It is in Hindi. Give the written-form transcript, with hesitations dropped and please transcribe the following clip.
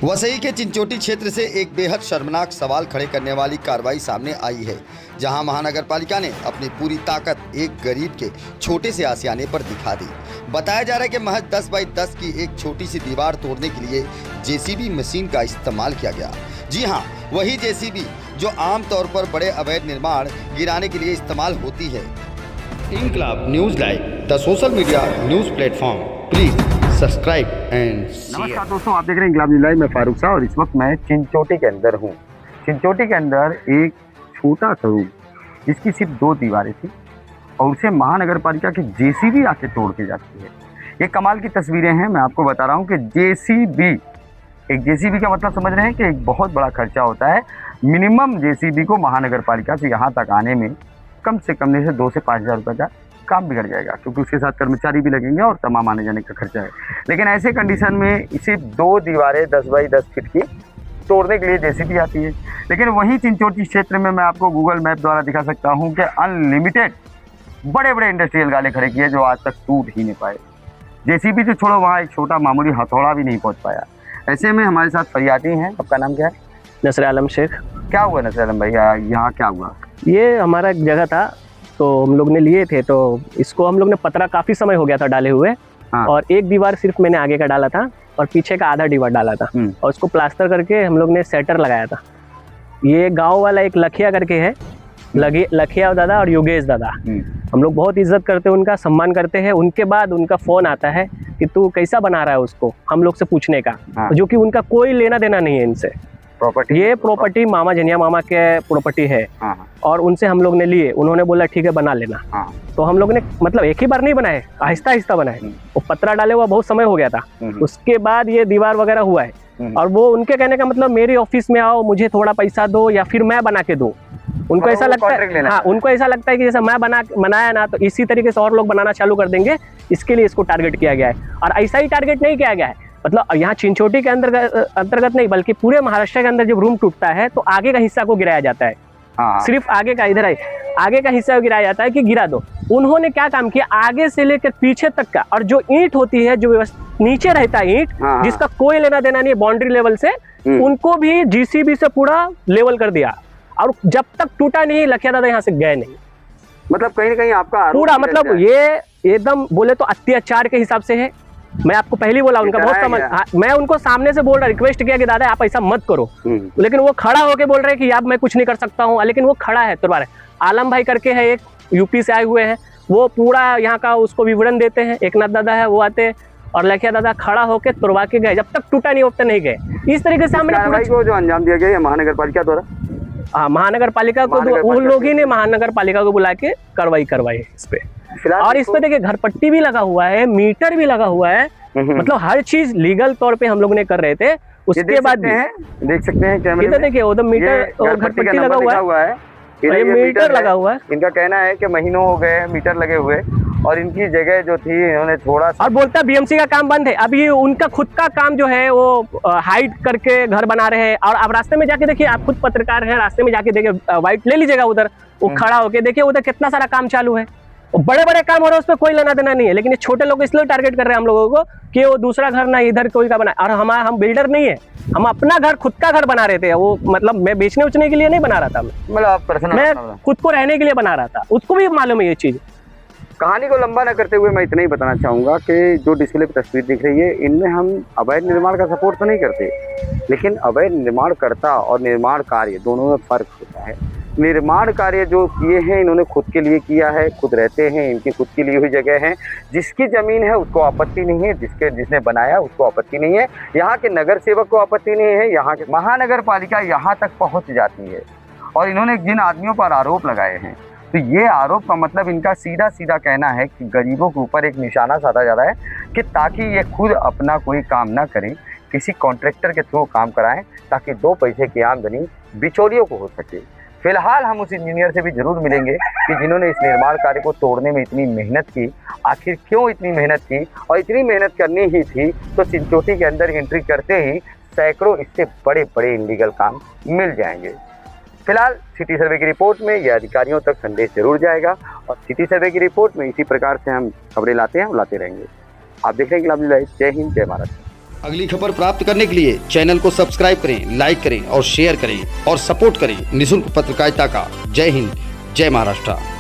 वसई के चिंचोटी क्षेत्र से एक बेहद शर्मनाक सवाल खड़े करने वाली कार्रवाई सामने आई है, जहां महानगर पालिका ने अपनी पूरी ताकत एक गरीब के छोटे से आशियाने पर दिखा दी। बताया जा रहा है कि महज 10 बाई 10 की एक छोटी सी दीवार तोड़ने के लिए जेसीबी मशीन का इस्तेमाल किया गया। जी हां, वही जेसीबी जो आमतौर पर बड़े अवैध निर्माण गिराने के लिए इस्तेमाल होती है। Inquilab news live, the social media news platform, please subscribe and नमस्कार दोस्तों, आप देख रहे हैं इंकलाब न्यूज़ लाइव। मैं फारूक शाह और इस वक्त मैं चिंचोटी के अंदर हूँ। चिंचोटी के अंदर एक छोटा सा रूम जिसकी सिर्फ 2 दीवारें थी और उसे महानगर पालिका की जेसीबी आके तोड़ के जाती है। ये कमाल की तस्वीरें हैं। मैं आपको बता रहा हूँ कि जेसीबी, एक जेसीबी का मतलब समझ रहे हैं कि एक बहुत बड़ा खर्चा होता है। मिनिमम जेसीबी को महानगर पालिका से यहाँ तक आने में कम से कम नहीं से 2 से 5 हज़ार रुपये का काम बिगड़ जाएगा, क्योंकि उसके साथ कर्मचारी भी लगेंगे और तमाम आने जाने का खर्चा है। लेकिन ऐसे कंडीशन में सिर्फ 2 दीवारें 10 बाई 10 फीट की तोड़ने के लिए जेसीबी आती है। लेकिन वहीं चिंचोटी क्षेत्र में मैं आपको गूगल मैप द्वारा दिखा सकता हूं कि अनलिमिटेड बड़े बड़े इंडस्ट्रियल गाले खड़े किए जो आज तक टूट ही नहीं पाए। जेसीबी तो छोड़ो, वहाँ एक छोटा मामूली हथौड़ा भी नहीं पहुँच पाया। ऐसे में हमारे साथ फरियादी हैं। आपका नाम क्या है? नसर आलम शेख। क्या हुआ नसर आलम भैया, यहाँ क्या हुआ? ये हमारा एक जगह था, तो हम लोग ने लिए थे, तो इसको हम लोग ने पतरा काफ़ी समय हो गया था डाले हुए। हाँ। और एक दीवार सिर्फ मैंने आगे का डाला था और पीछे का आधा दीवार डाला था और उसको प्लास्टर करके हम लोग ने सेटर लगाया था। ये गांव वाला एक लखिया करके है, लखिया दादा और योगेश दादा, हम लोग बहुत इज्जत करते हैं, उनका सम्मान करते हैं। उनके बाद उनका फ़ोन आता है कि तू कैसा बना रहा है उसको, हम लोग से पूछने का। हाँ। जो कि उनका कोई लेना देना नहीं है इनसे। ये प्रॉपर्टी मामा जनिया मामा के प्रॉपर्टी है। हाँ। और उनसे हम लोग ने लिए, उन्होंने बोला ठीक है बना लेना। हाँ। तो हम लोग ने मतलब एक ही बार नहीं बनाए, आहिस्ता आहिस्ता बनाए। वो पतरा डाले हुआ बहुत समय हो गया था। उसके बाद ये दीवार वगैरह हुआ है। और वो उनके कहने का मतलब मेरी ऑफिस में आओ, मुझे थोड़ा पैसा दो या फिर मैं बना के दूं। उनको ऐसा लगता है, हाँ, उनको ऐसा लगता है कि जैसे मैं बनाया ना तो इसी तरीके से और लोग बनाना चालू कर देंगे, इसके लिए इसको टारगेट किया गया है। और ऐसा ही टारगेट नहीं किया गया है, मतलब यहाँ चिंचोटी के अंतर्गत नहीं बल्कि पूरे महाराष्ट्र के अंदर जब रूम टूटता है तो आगे का हिस्सा को गिराया जाता है। हाँ। सिर्फ आगे का, इधर आगे का हिस्सा गिराया जाता है कि गिरा दो। उन्होंने क्या काम किया, आगे से लेकर पीछे तक का, और जो ईंट होती है, जो नीचे रहता है ईंट, जिसका कोई लेना देना नहीं बाउंड्री लेवल से, उनको भी जीसीबी से पूरा लेवल कर दिया। और जब तक टूटा नहीं, लखिया दादा यहाँ से गए नहीं। मतलब कहीं ना कहीं आपका पूरा मतलब ये एकदम बोले तो अत्याचार के हिसाब से है। मैं आपको पहले बोला, उनका बहुत समझ, मैं उनको सामने से बोल रहा, रिक्वेस्ट किया कि दादा आप ऐसा मत करो, लेकिन वो खड़ा होके बोल रहे हैं कि अब मैं कुछ नहीं कर सकता हूँ। लेकिन वो खड़ा है तुरवा रहे। आलम भाई करके है, एक यूपी से आए हुए हैं, वो पूरा यहाँ का उसको विवरण देते हैं। एकनाथ दादा है, वो आते और लखिया दादा खड़ा होके तुरवा के गए। जब तक टूटा नहीं अब तक नहीं गए। इस तरीके से हमने को जो अंजाम दिया गया महानगर पालिका द्वारा, हाँ, महानगर पालिका को उन लोग ही ने महानगर पालिका को बुला के कार्रवाई करवाई है इस पे। और इस पे देखिए घर पट्टी भी लगा हुआ है, मीटर भी लगा हुआ है, मतलब हर चीज लीगल तौर पे हम लोग ने कर रहे थे। उसके बाद देख सकते हैं कैमरे में, देखिए उधर मीटर और घर पट्टी लगा हुआ है, ये मीटर लगा हुआ है। इनका कहना है कि महीनों हो गए मीटर लगे हुए और इनकी जगह जो थी इन्होंने थोड़ा सा, और बोलता बीएमसी का काम बंद है। अभी उनका खुद का काम जो है वो हाइड करके घर बना रहे हैं। और आप रास्ते में जाके देखिए, आप खुद पत्रकार हैं, रास्ते में जाके देखिए, वाइट ले लीजिएगा उधर, वो खड़ा होके देखिए उधर कितना सारा काम चालू है। बड़े बड़े काम हो रहे हैं, उस पर कोई लेना देना नहीं है। लेकिन ये छोटे लोग इसलिए टारगेट कर रहे हैं हम लोगों को कि वो दूसरा घर ना इधर कोई का बना। और हम बिल्डर नहीं है, हम अपना घर, खुद का घर बना रहे थे। वो मतलब मैं बेचने उचने के लिए नहीं बना रहा था, मैं खुद को रहने के लिए बना रहा था। उसको भी मालूम है ये चीज। कहानी को लंबा न करते हुए मैं इतना ही बताना चाहूँगा कि जो डिस्प्ले पर तस्वीर दिख रही है, इनमें हम अवैध निर्माण का सपोर्ट तो नहीं करते, लेकिन अवैध निर्माणकर्ता और निर्माण कार्य दोनों में फ़र्क होता है। निर्माण कार्य जो किए हैं इन्होंने खुद के लिए किया है, खुद रहते हैं, इनकी खुद की ली हुई जगह है। जिसकी ज़मीन है उसको आपत्ति नहीं है, जिसने बनाया उसको आपत्ति नहीं है, यहाँ के नगर सेवक को आपत्ति नहीं है, यहाँ के महानगर पालिका यहाँ तक पहुँच जाती है। और इन्होंने जिन आदमियों पर आरोप लगाए हैं, तो ये आरोप का मतलब इनका सीधा सीधा कहना है कि गरीबों के ऊपर एक निशाना साधा जा रहा है कि ताकि ये खुद अपना कोई काम ना करें, किसी कॉन्ट्रैक्टर के थ्रू काम कराएं, ताकि 2 पैसे की आमदनी बिचौलियों को हो सके। फिलहाल हम उस इंजीनियर से भी जरूर मिलेंगे कि जिन्होंने इस निर्माण कार्य को तोड़ने में इतनी मेहनत की, आखिर क्यों इतनी मेहनत की, और इतनी मेहनत करनी ही थी तो चिंचोटी के अंदर एंट्री करते ही सैकड़ों इससे बड़े बड़े इलीगल काम मिल जाएंगे। फिलहाल सिटी सर्वे की रिपोर्ट में यह अधिकारियों तक संदेश जरूर जाएगा और सिटी सर्वे की रिपोर्ट में इसी प्रकार से हम खबरें लाते हैं और लाते रहेंगे। आप देख रहे हैं इंकलाब न्यूज़ लाइव। जय हिंद, जय भारत। अगली खबर प्राप्त करने के लिए चैनल को सब्सक्राइब करें, लाइक करें और शेयर करें और सपोर्ट करें निःशुल्क पत्रकारिता का। जय हिंद, जय महाराष्ट्र।